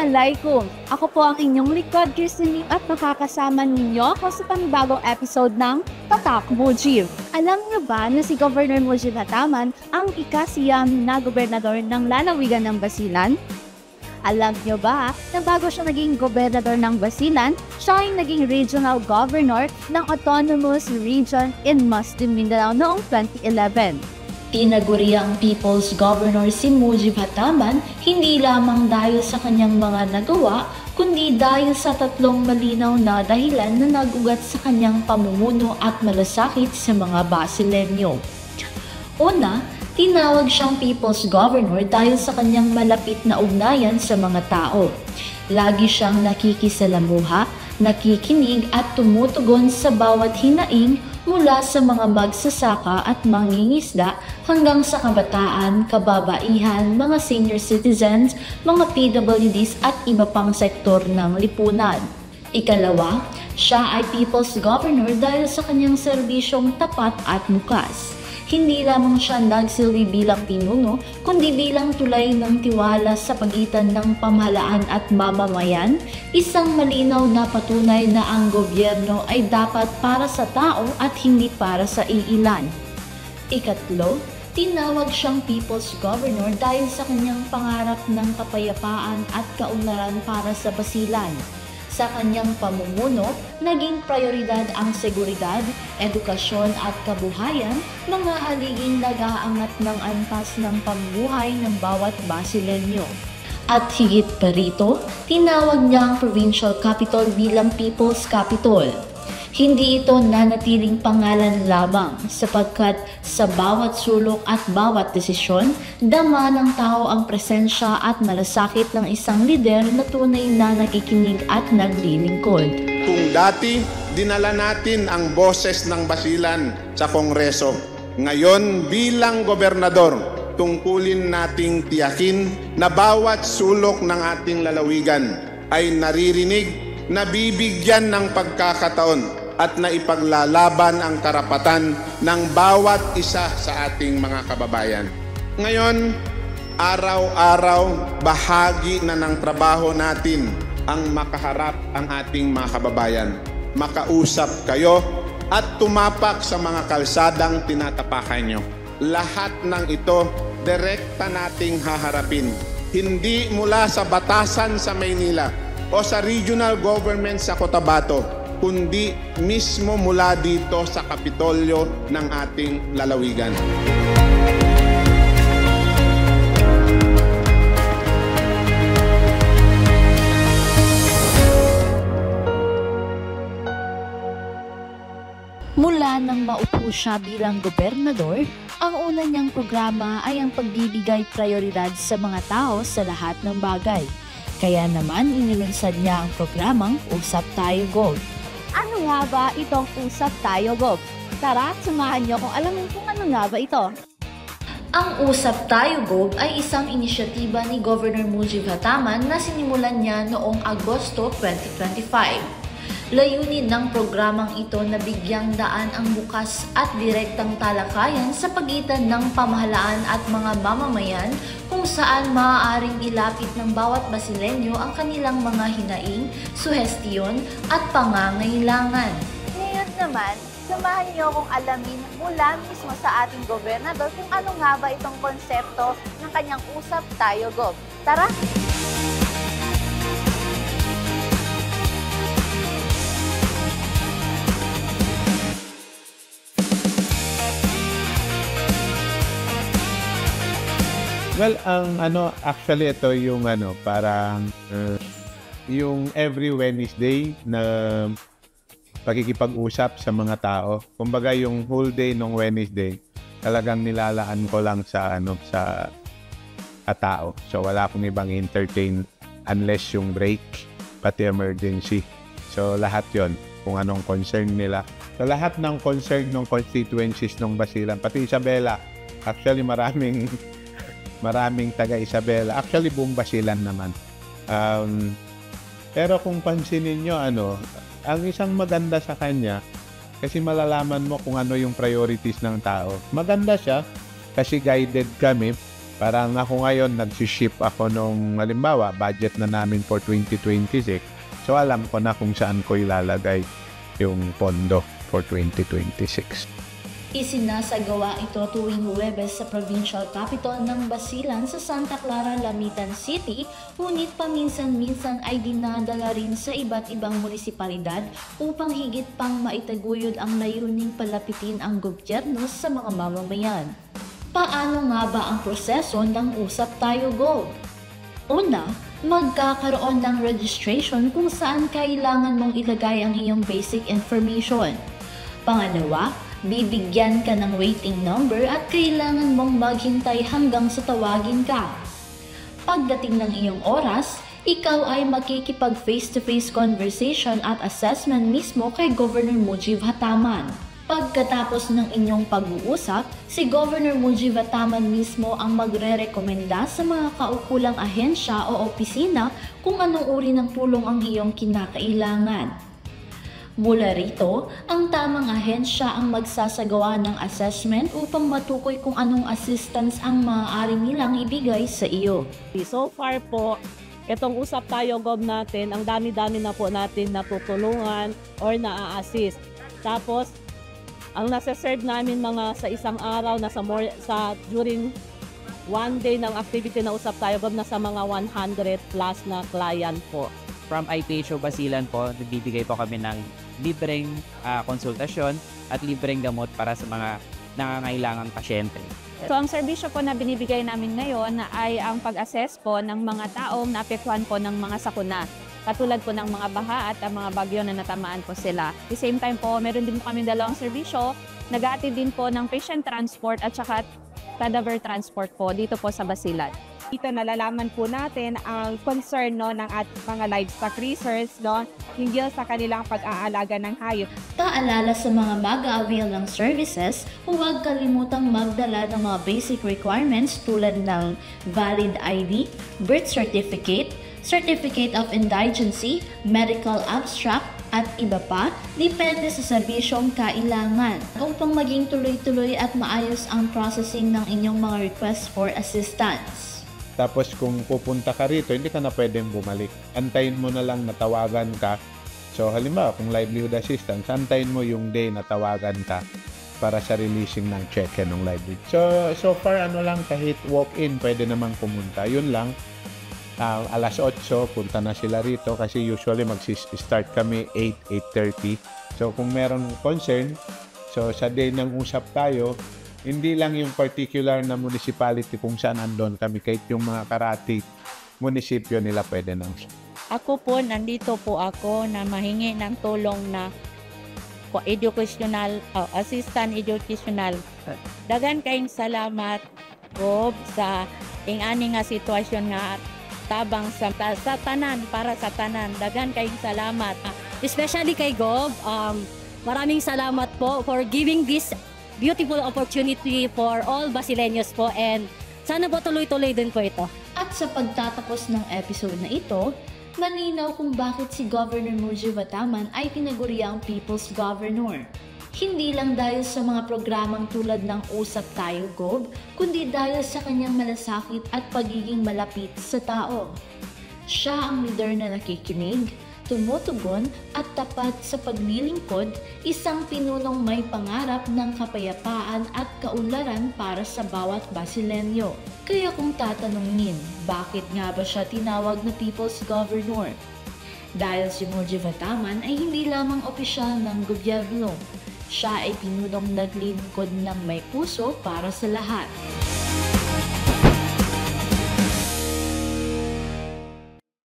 Assalamualaikum! Ako po ang inyong likod, Kirsten Lim, at makakasama ninyo ako sa panibagong episode ng Tatak Mujib. Alam niyo ba na si Governor Mujib Hataman ang ikasiyam na gobernador ng lalawigan ng Basilan? Alam niyo ba na bago siya naging gobernador ng Basilan, siya ay naging regional governor ng Autonomous Region in Muslim Mindanao noong 2011. Tinaguriang People's Governor si Mujib Hataman hindi lamang dahil sa kanyang mga nagawa, kundi dahil sa tatlong malinaw na dahilan na nagugat sa kanyang pamumuno at malasakit sa mga Basileño. Una, tinawag siyang People's Governor dahil sa kanyang malapit na ugnayan sa mga tao. Lagi siyang nakikisalamuha, nakikinig at tumutugon sa bawat hinaing mula sa mga magsasaka at mangingisda hanggang sa kabataan, kababaihan, mga senior citizens, mga PWDs at iba pang sektor ng lipunan. Ikalawa, siya ay People's Governor dahil sa kanyang serbisyong tapat at bukas. Hindi lamang siya nagsilbi bilang pinuno, kundi bilang tulay ng tiwala sa pagitan ng pamahalaan at mamamayan, isang malinaw na patunay na ang gobyerno ay dapat para sa tao at hindi para sa iilan. Ikatlo, tinawag siyang People's Governor dahil sa kanyang pangarap ng kapayapaan at kaunlaran para sa Basilan. Sa kanyang pamumuno, naging prioridad ang seguridad, edukasyon at kabuhayan, mga haliging nag-aangat ng antas ng pamumuhay ng bawat Basileño. At higit pa rito, tinawag niya ang provincial capital bilang People's Capital. Hindi ito nanatiling pangalan lamang sapagkat sa bawat sulok at bawat desisyon, dama ng tao ang presensya at malasakit ng isang lider na tunay na nakikinig at naglilingkod. Kung dati, dinala natin ang boses ng Basilan sa Kongreso. Ngayon, bilang gobernador, tungkulin nating tiyakin na bawat sulok ng ating lalawigan ay naririnig, nabibigyan ng pagkakataon at naipaglalaban ang karapatan ng bawat isa sa ating mga kababayan. Ngayon, araw-araw bahagi na ng trabaho natin ang makaharap ang ating mga kababayan. Makausap kayo at tumapak sa mga kalsadang tinatapakan nyo. Lahat ng ito, direkta nating haharapin. Hindi mula sa batasan sa Maynila o sa regional government sa Cotabato, kundi mismo mula dito sa Kapitolyo ng ating lalawigan. Mula nang maupo siya bilang gobernador, ang una niyang programa ay ang pagbibigay prioridad sa mga tao sa lahat ng bagay. Kaya naman inilunsad niya ang programang Usap Tayo Gold. Ano nga ba itong Usap Tayo Gob? Tara, samahan niyo kung alamin kung ano nga ba ito. Ang Usap Tayo Gob ay isang inisyatiba ni Governor Mujib Hataman na sinimulan niya noong Agosto 2025. Layunin ng programang ito na bigyang daan ang bukas at direktang talakayan sa pagitan ng pamahalaan at mga mamamayan kung saan maaaring ilapit ng bawat Basileño ang kanilang mga hinaing, suhestiyon at pangangailangan. Ngayon naman, samahan niyo kung alamin mula mismo sa ating gobernador kung ano nga ba itong konsepto ng kanyang Usap Tayo Gob. Tara! Well, actually ito yung parang yung every Wednesday na pakikipag-usap sa mga tao. Kumbaga yung whole day ng Wednesday, talagang nilalaan ko lang sa tao. So wala akong ibang entertain unless yung break, pati emergency. So lahat yon kung anong concern nila. So lahat ng concern ng constituencies ng Basilan, pati Isabela. Actually maraming taga Isabela. Actually, buong Basilan naman. Pero kung pansinin nyo, ang isang maganda sa kanya, kasi malalaman mo kung ano yung priorities ng tao. Maganda siya, kasi guided kami Parang ako ngayon, nag-ship ako nung, halimbawa, budget na namin for 2026. So alam ko na kung saan ko ilalagay yung pondo for 2026. Isinasagawa ito tuwing Huwebes sa provincial capital ng Basilan sa Santa Clara, Lamitan City, ngunit paminsan-minsan ay dinadala rin sa iba't ibang munisipalidad upang higit pang maitaguyod ang layuning palapitin ang gobyerno sa mga mamamayan. Paano nga ba ang proseso ng Usap Tayo Go? Una, magkakaroon ng registration kung saan kailangan mong ilagay ang iyong basic information. Pangalawa, bibigyan ka ng waiting number at kailangan mong maghintay hanggang sa tawagin ka. Pagdating ng iyong oras, ikaw ay makikipag face-to-face conversation at assessment mismo kay Governor Mujib Hataman. Pagkatapos ng inyong pag-uusap, si Governor Mujib Hataman mismo ang magre-rekomenda sa mga kaukulang ahensya o opisina kung anong uri ng tulong ang iyong kinakailangan. Mula rito, ang tamang ahensya ang magsasagawa ng assessment upang matukoy kung anong assistance ang maaari nilang ibigay sa iyo. So far po, itong Usap Tayo Gov natin, ang dami-dami na po natin natutulungan or na-assist. Tapos, ang nasa-serve namin mga sa isang araw na during one day ng activity na Usap Tayo Gov na sa mga 100 plus na client po. From IPHO Basilan po, nagbibigay po kami ng libreng konsultasyon at libreng gamot para sa mga nangangailangang pasyente. So ang serbisyo po na binibigay namin ngayon ay ang pag-assess po ng mga taong naapektuhan po ng mga sakuna. Katulad po ng mga baha at ang mga bagyo na natamaan po sila. At the same time po, meron din po kami dalawang serbisyo. Nag-aatid din po ng patient transport at saka cadaver transport po dito po sa Basilan. Dito nalalaman po natin ang concern ng ating mga livestock research hinggil sa kanilang pag-aalaga ng hayop. Paalala sa mga mag-a-avail ng services, huwag kalimutang magdala ng mga basic requirements tulad ng valid ID, birth certificate, certificate of indigency, medical abstract, at iba pa, depende sa serbisyong kailangan upang maging tuloy-tuloy at maayos ang processing ng inyong mga requests for assistance. Tapos kung pupunta ka rito, hindi ka na pwedeng bumalik. Antayin mo na lang na tawagan ka. So halimbawa, kung livelihood assistance, antayin mo yung day na tawagan ka para sa releasing ng cheque ng livelihood. So far, kahit walk-in, pwede namang pumunta. Yun lang, alas 8, punta na sila rito kasi usually mag-start kami 8:30. So kung meron concern, so sa day ng Usap Tayo, hindi lang yung particular na municipality kung saan andon kami, kahit yung mga karati munisipyo nila pwede nang. Ako po, nandito po ako na mahingi ng tulong na educational, assistant educational. Dagan kayong salamat Gob sa ingani nga sitwasyon nga tabang sa tanan, para sa tanan. Dagan kayong salamat. Especially kay Gob, maraming salamat po for giving this beautiful opportunity for all Basileños po, and sana po tuloy-tuloy din po ito. At sa pagtatapos ng episode na ito, malinaw kung bakit si Governor Mujib Hataman ay tinaguriang People's Governor. Hindi lang dahil sa mga programang tulad ng Usap Tayo Gov, kundi dahil sa kanyang malasakit at pagiging malapit sa tao. Siya ang leader na nakikinig, tumutugon at tapat sa paglilingkod, isang pinunong may pangarap ng kapayapaan at kaunlaran para sa bawat Basileño. Kaya kung tatanungin, bakit nga ba siya tinawag na People's Governor? Dahil si Mujib Hataman ay hindi lamang opisyal ng gobyerno. Siya ay pinunong naglilingkod ng may puso para sa lahat.